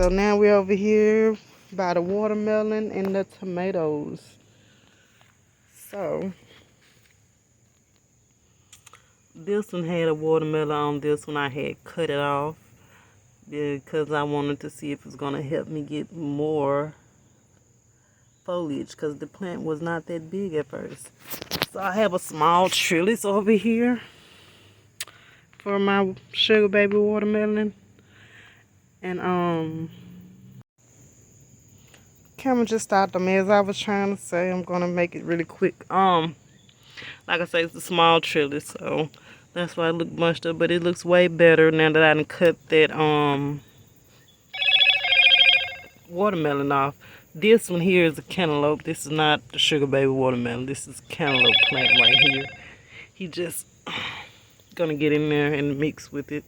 So now we're over here by the watermelon and the tomatoes. So this one had a watermelon on this one. I had cut it off because I wanted to see if it's going to help me get more foliage because the plant was not that big at first. So I have a small trellis over here for my sugar baby watermelon. And camera just stopped me as I was trying to say. I'm gonna make it really quick. Like I say, it's a small trellis, so that's why it looked bunched up, but it looks way better now that I done cut that watermelon off. This one here is a cantaloupe. This is not the sugar baby watermelon. This is cantaloupe plant right here. He just gonna get in there and mix with it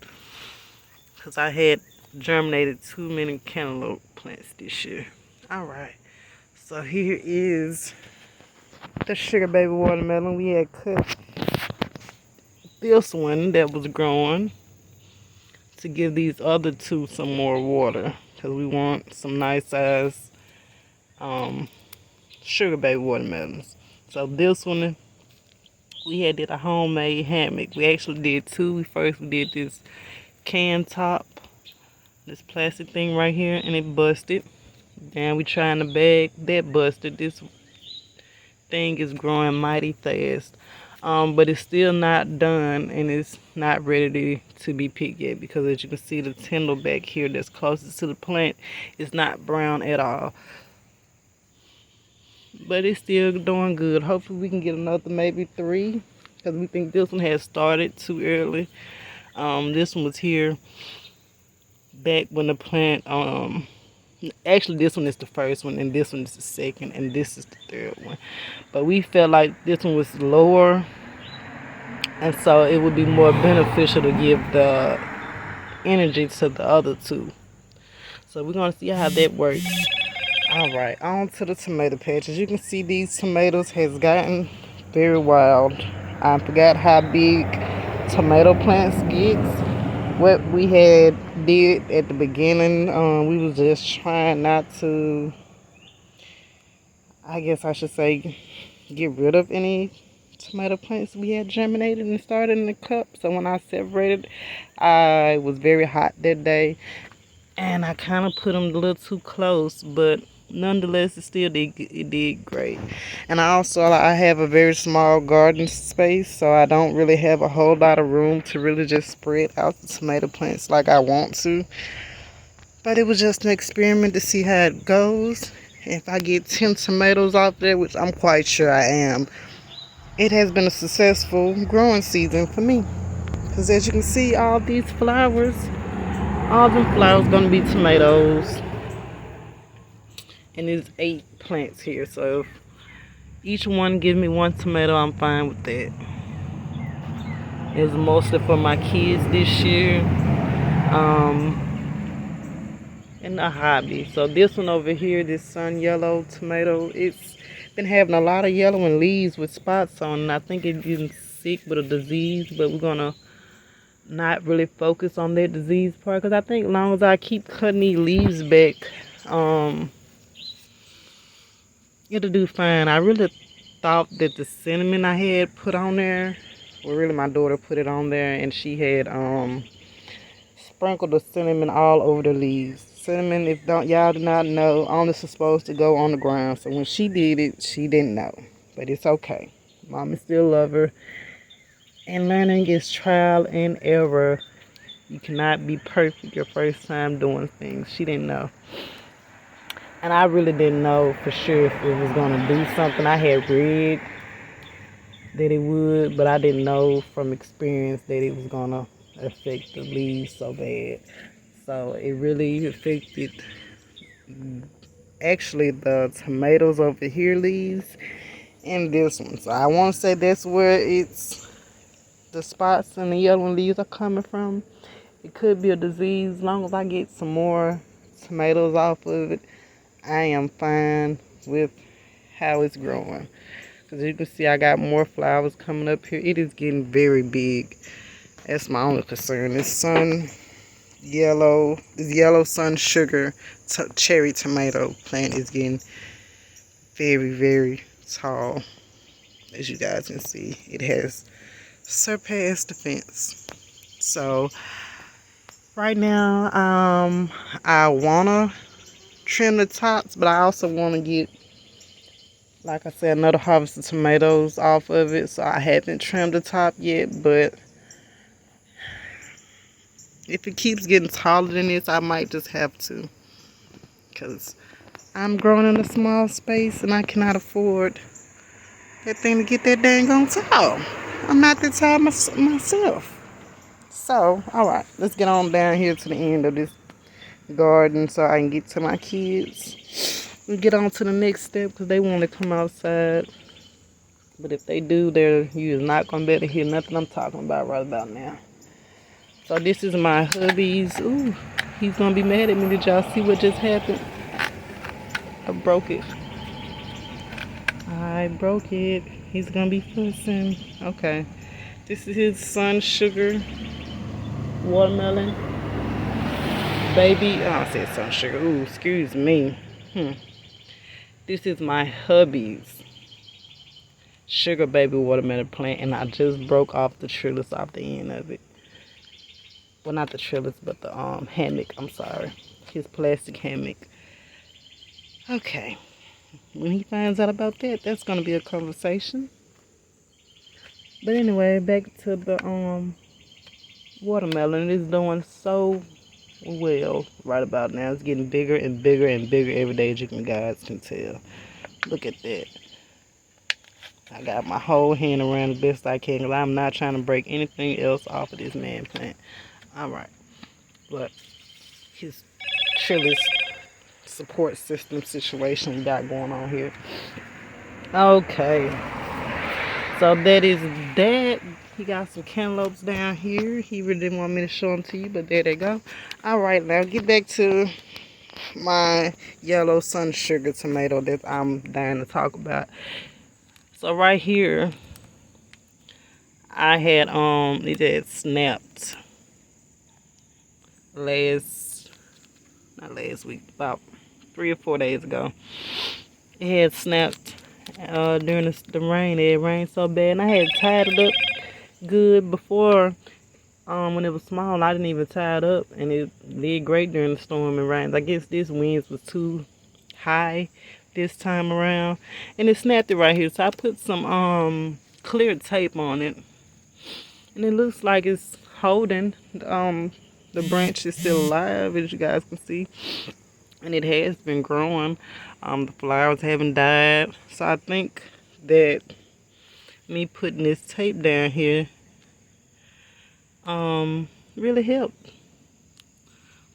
because I had germinated too many cantaloupe plants this year. Alright, so here is the sugar baby watermelon. We had cut this one that was growing to give these other two some more water because we want some nice size sugar baby watermelons. So this one we had did a homemade hammock. We actually did two. First we did this can top, this plastic thing right here, and it busted. Then we trying to bag that busted. This thing is growing mighty fast, but it's still not done and it's not ready to be picked yet because as you can see the tendril back here that's closest to the plant is not brown at all, but it's still doing good. Hopefully we can get another maybe 3 because we think this one has started too early. This one was here back when the plant actually this one is the first one and this one is the second and this is the third one, but we felt like this one was lower and so it would be more beneficial to give the energy to the other two. So we're going to see how that works. Alright, on to the tomato patch. As you can see, these tomatoes has gotten very wild. I forgot how big tomato plants get. What we had did at the beginning, we was just trying not to, I guess I should say, get rid of any tomato plants we had germinated and started in the cup. So when I separated, I was very hot that day and I kind of put them a little too close, but nonetheless it did great. And I have a very small garden space, so I don't really have a whole lot of room to really just spread out the tomato plants like I want to, but it was just an experiment to see how it goes. If I get 10 tomatoes off there, which I'm quite sure I am, it has been a successful growing season for me because as you can see, all these flowers, all them flowers gonna be tomatoes. And there's 8 plants here, so if each one gives me 1 tomato, I'm fine with that. It's mostly for my kids this year, and a hobby. So this one over here, this sun yellow tomato, it's been having a lot of yellowing leaves with spots on, and I think it's getting sick with a disease, but we're gonna not really focus on that disease part because I think as long as I keep cutting these leaves back, it'll do fine. I really thought that the cinnamon I had put on there, well really my daughter put it on there and she had sprinkled the cinnamon all over the leaves. Cinnamon, if y'all do not know, only supposed to go on the ground. So when she did it, she didn't know. But it's okay. Mama still love her. And learning is trial and error. You cannot be perfect your first time doing things. She didn't know. And I really didn't know for sure if it was going to do something. I had read that it would, but I didn't know from experience that it was going to affect the leaves so bad. So it really affected actually the tomatoes over here leaves and this one. So I want to say that's where the spots and the yellow leaves are coming from. It could be a disease. As long as I get some more tomatoes off of it, I am fine with how it's growing. Because you can see I got more flowers coming up here. It is getting very big. That's my only concern. This sun this yellow sun sugar cherry tomato plant is getting very, very tall. As you guys can see, it has surpassed the fence. So right now, I wanna trim the tops, but I also wanna get, like I said, another harvest of tomatoes off of it. So I haven't trimmed the top yet, but if it keeps getting taller than this, I might just have to, because I'm growing in a small space and I cannot afford that thing to get that dang on tall. I'm not that tall myself. So, alright, let's get on down here to the end of this garden so I can get to my kids. We'll get on to the next step because they want to come outside. But if they do, you're not going to be able to hear nothing I'm talking about right about now. So this is my hubby's. Ooh, he's going to be mad at me. Did y'all see what just happened? I broke it. I broke it. He's going to be fussing. Okay. This is his sun sugar watermelon. Baby. Oh, I said sun sugar. Ooh, excuse me. This is my hubby's sugar baby watermelon plant. And I just broke off the trellis off the end of it. Well, not the trellis, but the hammock. I'm sorry. His plastic hammock. Okay. When he finds out about that, that's going to be a conversation. But anyway, back to the watermelon. It's doing so well right about now. It's getting bigger and bigger and bigger every day, as you guys can tell. Look at that. I got my whole hand around the best I can because I'm not trying to break anything else off of this man plant. Alright. But his trellis support system situation we got going on here. Okay. So that is that. He got some cantaloupes down here. He really didn't want me to show them to you, but there they go. Alright, now get back to my yellow sun sugar tomato that I'm dying to talk about. So right here, I had it had snapped not last week, about 3 or 4 days ago. It had snapped during the rain. It rained so bad, and I had tied it up good before. When it was small, I didn't even tie it up, and it did great during the storm and rains. I guess this winds was too high this time around, and it snapped it right here. So I put some clear tape on it, and it looks like it's holding. The branch is still alive, as you guys can see, and it has been growing. The flowers haven't died, so I think that me putting this tape down here really helped.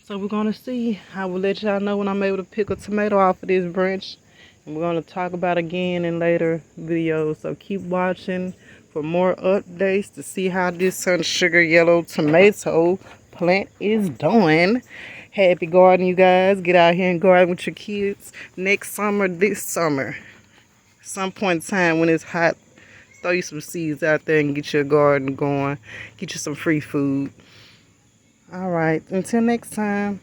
So we're gonna see. I will let y'all know when I'm able to pick a tomato off of this branch, and we're gonna talk about it again in later videos. So keep watching for more updates to see how this sun sugar yellow tomato plant is doing. Happy garden, you guys. Get out here and garden with your kids next summer, this summer, some point in time when it's hot. Throw you some seeds out there and get your garden going. Get you some free food. All right, until next time.